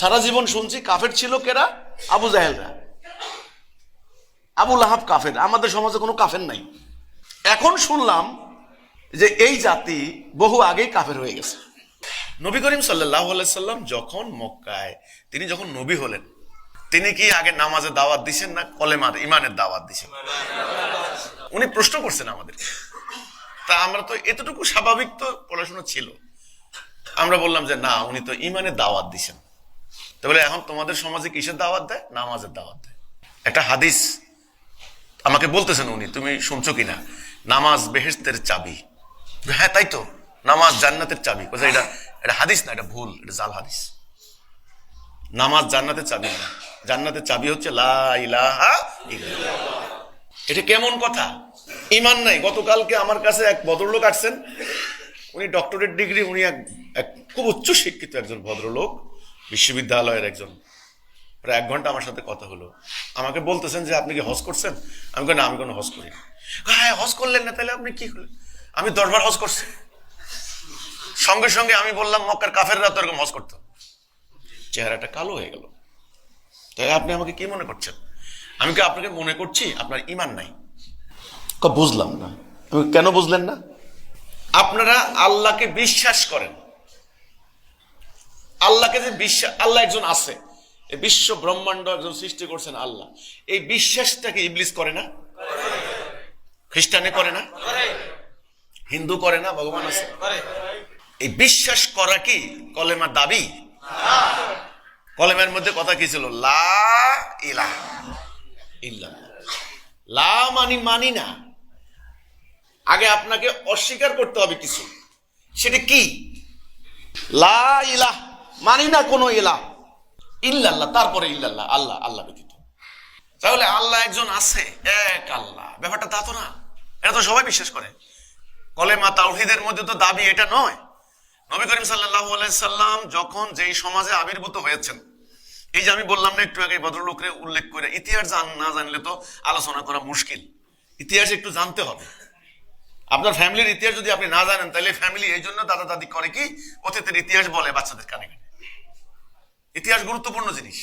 সারা জীবন শুনছি কাফের ছিল কেরা? আবু জাহেলরা। আবু লাহাব কাফের, আমাদের সমাজে কোনো কাফের নাই। এখন শুনলাম যে এই জাতি বহু আগেই কাফের হয়ে গেছে। নবী করিম সাল্লাল্লাহু আলাইহি সাল্লাম যখন মক্কায় তিনি যখন নবী হলেন, তিনি কি আগে নামাজের দাওয়াত দিছেন না কলেমার ইমানের দাওয়াত দিছেন? উনি প্রশ্ন করছেন আমাদের। তা আমরা তো এতটুকু স্বাভাবিক তো পড়াশোনা ছিল, আমরা বললাম যে না, উনি তো ইমানের দাওয়াত দিছেন। তো বলে এখন তোমাদের সমাজে কিসের দাওয়াত দেয়? নামাজের দাওয়াত দেয়। একটা হাদিস আমাকে বলতেছেন উনি, তুমি শুনছো কিনা, নামাজ বেহেশতের চাবি। হ্যাঁ তাই তো, নামাজ জান্নাতের চাবি। এটা এটা হাদিস না, এটা ভুল, এটা জাল হাদিস। নামাজ জান্নাতের চাবি না, জান্নাতের চাবি হচ্ছে লা ইলাহা ইল্লাল্লাহ। এটা কেমন কথা? ইমান নাই। গতকালকে আমার কাছে এক ভদ্রলোক আসছেন, উনি ডক্টরেট ডিগ্রি, উনি এক খুব উচ্চ শিক্ষিত একজন ভদ্রলোক, বিশ্ববিদ্যালয়ের একজন। প্রায় 1 ঘন্টা আমার সাথে কথা হলো। আমাকে বলতেছেন যে আপনি কি হজ করছেন? আমি না, আমি কোনো হজ করি। হ্যাঁ, হজ করলেন না, তাহলে আপনি কি করলেন? আমি 10 বার হজ করছি। সঙ্গে সঙ্গে আমি বললাম মক্কার কাফেররা তো এরকম হজ করতো। চেহারাটা কালো হয়ে গেল। তাই আপনি আমাকে কি মনে করছেন? আমি কি আপনাকে মনে করছি আপনার ইমান নাই? বুঝলাম না। কেন বুঝলেন না? আপনারা আল্লাহকে বিশ্বাস করেন। আল্লাহকে যে বিশ্বাস, আল্লাহ একজন আছে, এই বিশ্ব ব্রহ্মাণ্ড একজন সৃষ্টি করছেন আল্লাহ, এই বিশ্বাসটাকে ইবলিস করে না? খ্রিস্টানে করে না? হিন্দু করে না? ভগবান আছে। এই বিশ্বাস করা কি কলেমার দাবি? কলেমার মধ্যে কথা কি ছিল? লা ইলাহা ইল্লাল্লাহ। লা মানি মানি না, আগে আপনাকে অস্বীকার করতে হবে কিছু। সেটা কি? লা ইলাহ, মানি না কোনো ইলাহ, ইল্লাল্লাহ, তারপরে ইল্লাল্লাহ, আল্লাহ, আল্লাহ ব্যতীত। তাহলে আল্লাহ একজন আছে, এক আল্লাহ। ব্যাপারটা তা তো না, এটা তো সবাই বিশ্বাস করে। কলেমা তাওহীদের মধ্যে তো দাবি এটা নয়। নবী করিম সাল্লাল্লাহু আলাইহি সাল্লাম যখন যেই সমাজে আবির্ভূত হয়েছেন, এই যে আমি বললাম না একটু আগে ভদ্রলোকরে উল্লেখ করে, ইতিহাস না জানলে তো আলোচনা করা মুশকিল। ইতিহাস একটু জানতে হবে। আপনার ফ্যামিলির ইতিহাস যদি আপনি না জানেন, তাহলে ফ্যামিলি এই জন্য দাদা দাদি করে কি, অতীতের ইতিহাস বলে বাচ্চাদের কানে কানে। ইতিহাস গুরুত্বপূর্ণ জিনিস।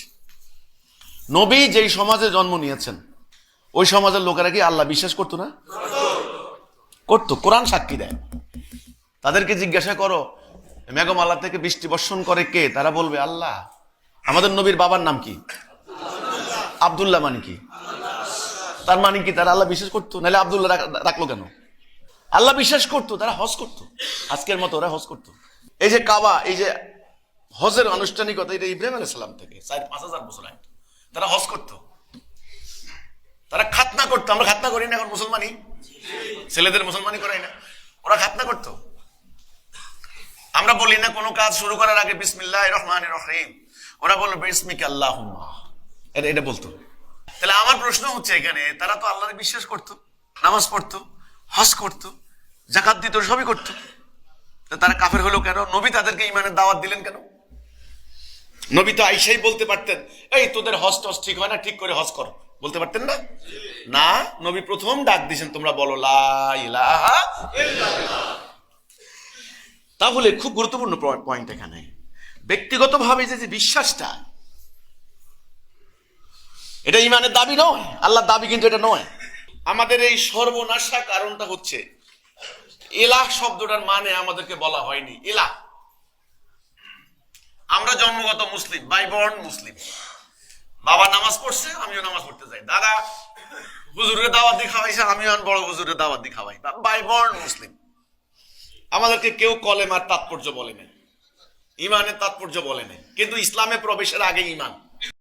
নবী যেই সমাজে জন্ম নিয়েছেন, ওই সমাজের লোকেরা কি আল্লাহ বিশ্বাস করতো না? করতো। কোরআন সাক্ষী দেয়। তাদেরকে জিজ্ঞাসা করো মেঘমালা থেকে বৃষ্টি বর্ষণ করে কে? তারা বলবে আল্লাহ। আমাদের নবীর বাবার নাম কি? আব্দুল্লাহ। মানে কি? তার মানে কি তারা আল্লাহ বিশ্বাস করতো? নাহলে আব্দুল্লাহ রাখলো কেন? আল্লাহ বিশ্বাস করতো, তারা হজ করতো। আজকের মতো ওরা হজ করতো। এই যে কাবা, এই যে হজের আনুষ্ঠানিকতা, এটা ইব্রাহিম আলাইহিস সালাম থেকে 4-5 হাজার বছর আগে তারা হজ করতো। তারা খাতনা করতো। আমরা খাতনা করি না এখন, মুসলমানই, ছেলেদের মুসলমানই করাই না, ওরা খাতনা করতো। আমরা বলি না কোনো কাজ শুরু করার আগে বিসমিল্লাহির রহমানির রহিম, ওরা বললো বিসমিকা আল্লাহুম্মা, এটা বলতো। তাহলে আমার প্রশ্ন হচ্ছে এখানে, তারা তো আল্লাহরে বিশ্বাস করতো, নামাজ পড়তো, হজ করতো, যাকাত দিত, সবই করতো। তারা কাফের হলো কেন? নবী তাদেরকে ইমানের দাওয়াত দিলেন কেন? নবী তো আইসাই বলতে পারতেন, এই তোদের হজ টজ ঠিক হয় না, ঠিক করে হজ কর, বলতে পারতেন না? না, নবী প্রথম ডাক দিয়েছেন, তোমরা বলো লা ইলাহা ইল্লাল্লাহ। তাহলে খুব গুরুত্বপূর্ণ পয়েন্ট এখানে, ব্যক্তিগতভাবে যে বিশ্বাসটা, এটা ইমানের দাবি নয়, আল্লাহর দাবি কিন্তু এটা নয়। আমাদের এই সর্বনাশা কারণটা হচ্ছে ইলাহ শব্দটার মানে আমাদেরকে বলা হয়নি। ইলাহ, আমরা জন্মগত মুসলিম, বাই বর্ন মুসলিম। বাবা নামাজ পড়ছে, আমিও নামাজ পড়তে যাই। দাদা হুজুরের দাওয়াত দিয়ে খাওয়াইছে, আমিও বড় হুজুরের দাওয়াত দিয়ে খাওয়াই। বাই বর্ন মুসলিম। আমাদেরকে কেউ কলেমার তাৎপর্য বলে নাই, ইমানের তাৎপর্য বলে নাই। কিন্তু ইসলামে প্রবেশের আগে ইমান।